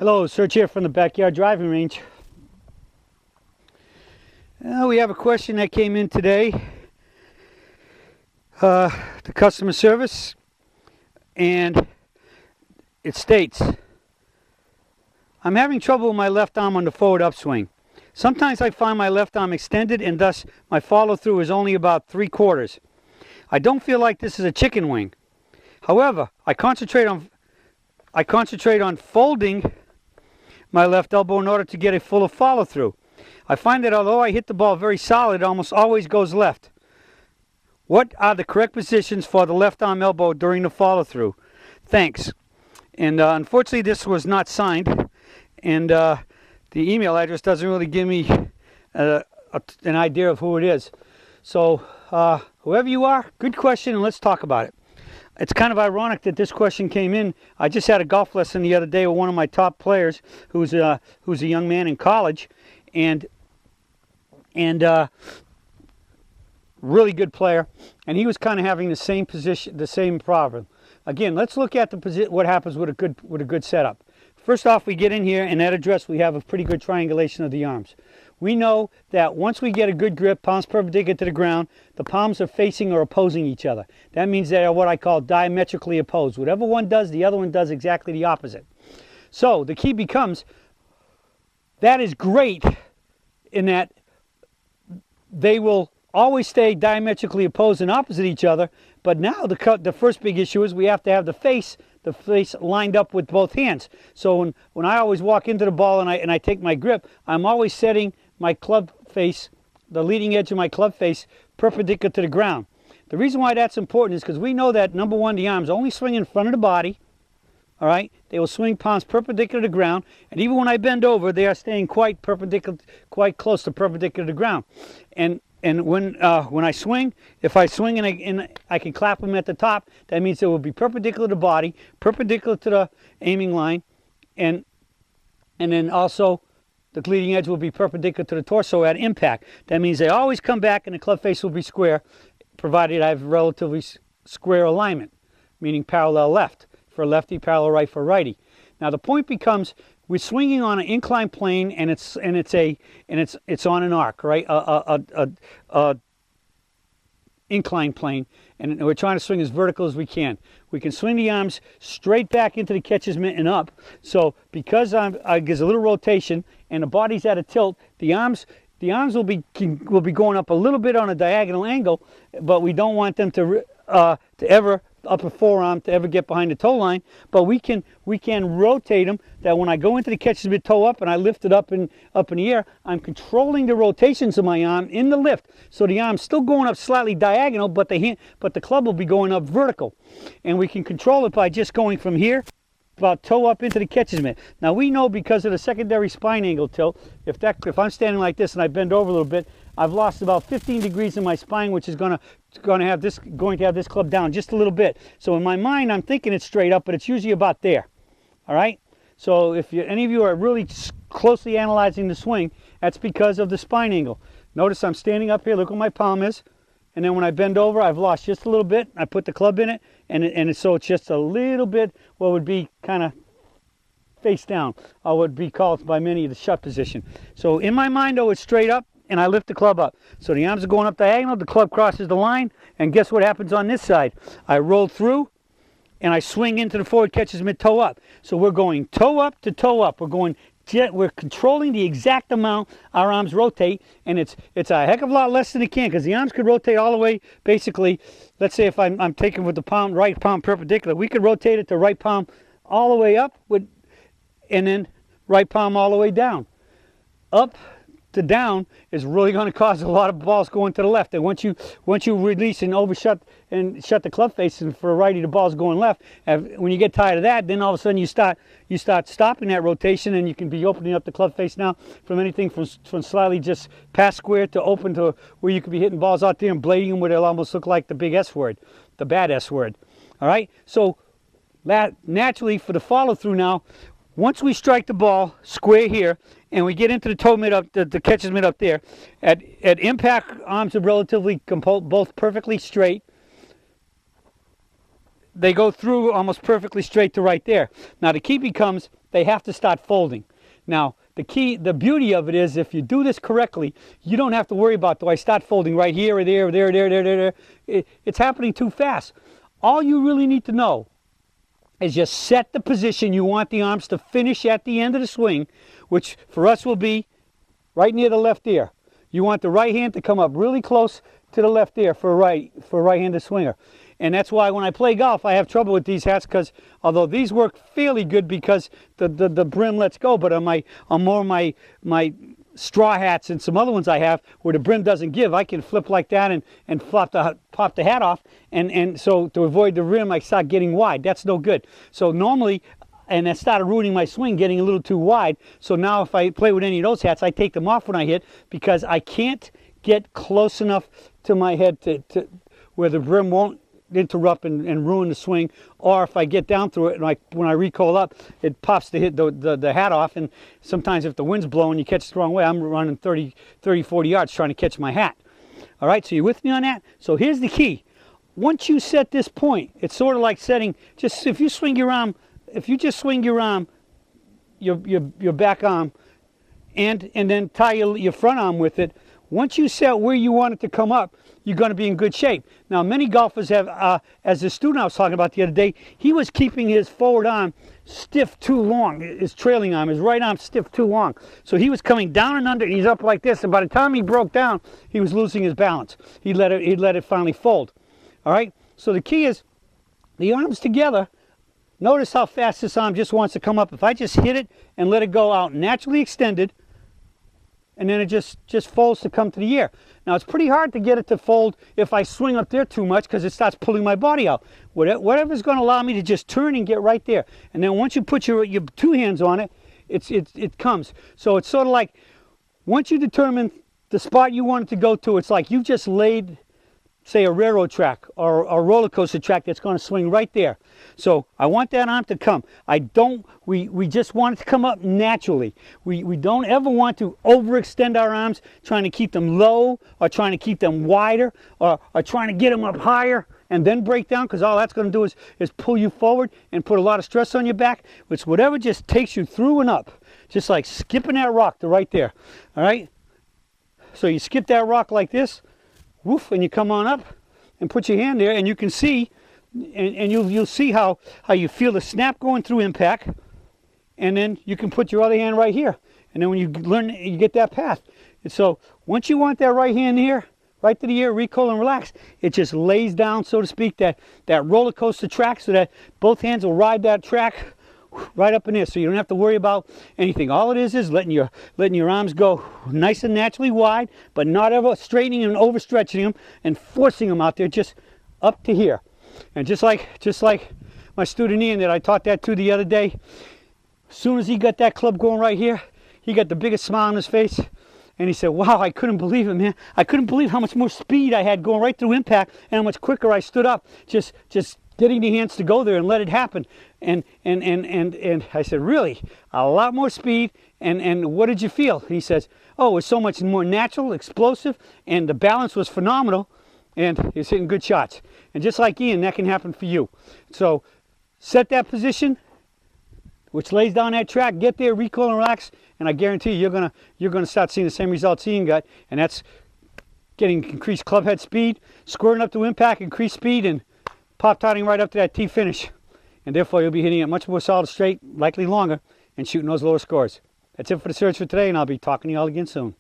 Hello, Serge here from the Backyard Driving Range. We have a question that came in today to customer service, and it states, I'm having trouble with my left arm on the forward upswing. Sometimes I find my left arm extended and thus my follow through is only about 3/4. I don't feel like this is a chicken wing. However, I concentrate on folding my left elbow in order to get a fuller follow through. I find that although I hit the ball very solid, it almost always goes left. What are the correct positions for the left arm elbow during the follow through? Thanks. And unfortunately this was not signed, and the email address doesn't really give me an idea of who it is. So whoever you are, good question, and let's talk about it. It's kind of ironic that this question came in. I just had a golf lesson the other day with one of my top players who's a young man in college, and really good player, and he was kind of having the same position, the same problem. Again, let's look at what happens with a good setup. First off, we get in here, and at address we have a pretty good triangulation of the arms. We know that once we get a good grip, palms perpendicular to the ground, the palms are facing or opposing each other. That means they are what I call diametrically opposed. Whatever one does, the other one does exactly the opposite. So the key becomes, that is great in that they will always stay diametrically opposed and opposite each other, but now the first big issue is we have to have the face lined up with both hands. So when I always walk into the ball and I take my grip, I'm always setting my club face, the leading edge of my club face, perpendicular to the ground. The reason why that's important is because we know that, number one, the arms only swing in front of the body. All right, they will swing palms perpendicular to the ground, and even when I bend over, they are staying quite perpendicular, quite close to perpendicular to the ground. And when I swing, if I swing and I can clap them at the top, that means it will be perpendicular to the body, perpendicular to the aiming line, and then also the leading edge will be perpendicular to the torso at impact. That means they always come back and the club face will be square, provided I have relatively square alignment, meaning parallel left for lefty, parallel right for righty. Now the point becomes, we're swinging on an inclined plane, and it's on an arc, right? A inclined plane, and we're trying to swing as vertical as we can. We can swing the arms straight back into the catcher's mitt and up. So because there's a little rotation and the body's at a tilt, the arms will be going up a little bit on a diagonal angle, but we don't want them to ever upper forearm to ever get behind the toe line, but we can rotate them, that when I go into the catcher's mitt toe up and I lift it up in the air, I'm controlling the rotations of my arm in the lift, so the arm's still going up slightly diagonal, but the club will be going up vertical, and we can control it by just going from here about toe up into the catcher's mitt. Now we know, because of the secondary spine angle tilt, if I'm standing like this and I bend over a little bit, I've lost about 15 degrees in my spine, which is going to have this club down just a little bit. So in my mind, I'm thinking it's straight up, but it's usually about there. All right. So if any of you are really closely analyzing the swing, that's because of the spine angle. Notice I'm standing up here. Look where my palm is. And then when I bend over, I've lost just a little bit. I put the club in it, so it's just a little bit what would be kind of face down, or would be called by many the shut position. So in my mind, though, it's straight up, and I lift the club up. So the arms are going up diagonal, the club crosses the line, and guess what happens on this side? I roll through, and I swing into the forward catcher's mitt toe up. So we're going toe up to toe up. We're controlling the exact amount our arms rotate, and it's a heck of a lot less than it can, because the arms could rotate all the way. Basically, let's say if I'm taking with the right palm perpendicular, we could rotate it to right palm all the way up and then right palm all the way down. Up to down is really going to cause a lot of balls going to the left. And once you release and overshut and shut the club face, and for a righty the ball's going left, when you get tired of that, then all of a sudden you start stopping that rotation, and you can be opening up the club face now from anything from slightly just past square to open to where you could be hitting balls out there and blading them where they'll almost look like the big S word, the bad S word. All right, so that naturally for the follow through now, once we strike the ball square here and we get into the toe mitt up, the catcher's mitt up there, at impact, arms are relatively both perfectly straight. they go through almost perfectly straight to right there. Now the key becomes they have to start folding. Now the beauty of it is if you do this correctly, you don't have to worry about, do I start folding right here or there or there or there, there. It's happening too fast. All you really need to know is just set the position you want the arms to finish at the end of the swing, which for us will be right near the left ear. You want the right hand to come up really close to the left ear for a right-handed swinger. And that's why when I play golf, I have trouble with these hats, because although these work fairly good because the brim lets go, but on more my straw hats and some other ones I have where the brim doesn't give, I can flip like that and pop the hat off, and so to avoid the rim I start getting wide. That's no good. So normally, and that started ruining my swing, getting a little too wide. So now if I play with any of those hats, I take them off when I hit, because I can't get close enough to my head to where the brim won't interrupt and ruin the swing. Or if I get down through it and when I recoil up, it pops the hat off, and sometimes if the wind's blowing, you catch it the wrong way, I'm running 30, 40 yards trying to catch my hat. All right, so you with me on that? So here's the key. Once you set this point, it's sort of like setting, just if you swing your arm, if you just swing your arm, your back arm, and then tie your front arm with it, once you set where you want it to come up, you're going to be in good shape. Now, many golfers have, as the student I was talking about the other day, he was keeping his forward arm stiff too long, his trailing arm, his right arm stiff too long. So he was coming down and under, and he's up like this, and by the time he broke down, he was losing his balance. He'd let it finally fold. All right? So the key is the arms together. Notice how fast this arm just wants to come up. If I just hit it and let it go out naturally extended, and then it just folds to come to the ear. Now it's pretty hard to get it to fold if I swing up there too much, because it starts pulling my body out. Whatever's going to allow me to just turn and get right there. And then once you put your two hands on it, it comes. So it's sort of like, once you determine the spot you want it to go to, it's like you just laid, say, a railroad track or a roller coaster track that's going to swing right there. So I want that arm to come. We just want it to come up naturally. We don't ever want to overextend our arms, trying to keep them low or trying to keep them wider or trying to get them up higher and then break down, because all that's going to do is pull you forward and put a lot of stress on your back. It's whatever just takes you through and up, just like skipping that rock to right there. All right? So you skip that rock like this, woof, and you come on up and put your hand there, and you can see, and you'll see how you feel the snap going through impact, and then you can put your other hand right here, and then when you learn, you get that path. And so once you want that right hand here, right to the ear, recoil and relax, it just lays down, so to speak, that roller coaster track, so that both hands will ride that track right up in there, so you don't have to worry about anything. All it is letting your arms go nice and naturally wide, but not ever straightening and overstretching them and forcing them out there, just up to here. And just like my student Ian that I taught that to the other day, as soon as he got that club going right here, he got the biggest smile on his face, and he said, "Wow, I couldn't believe it, man. I couldn't believe how much more speed I had going right through impact, and how much quicker I stood up, just getting the hands to go there and let it happen." And I said, "Really? A lot more speed, and what did you feel?" He says, "Oh, it was so much more natural, explosive, and the balance was phenomenal, and he's hitting good shots." And just like Ian, that can happen for you. So set that position, which lays down that track, get there, recoil and relax, and I guarantee you're gonna start seeing the same results Ian got, and that's getting increased club head speed, squaring up to impact, increased speed, and pop-totting right up to that tee finish. And therefore, you'll be hitting it much more solid straight, likely longer, and shooting those lower scores. That's it for the search for today, and I'll be talking to you all again soon.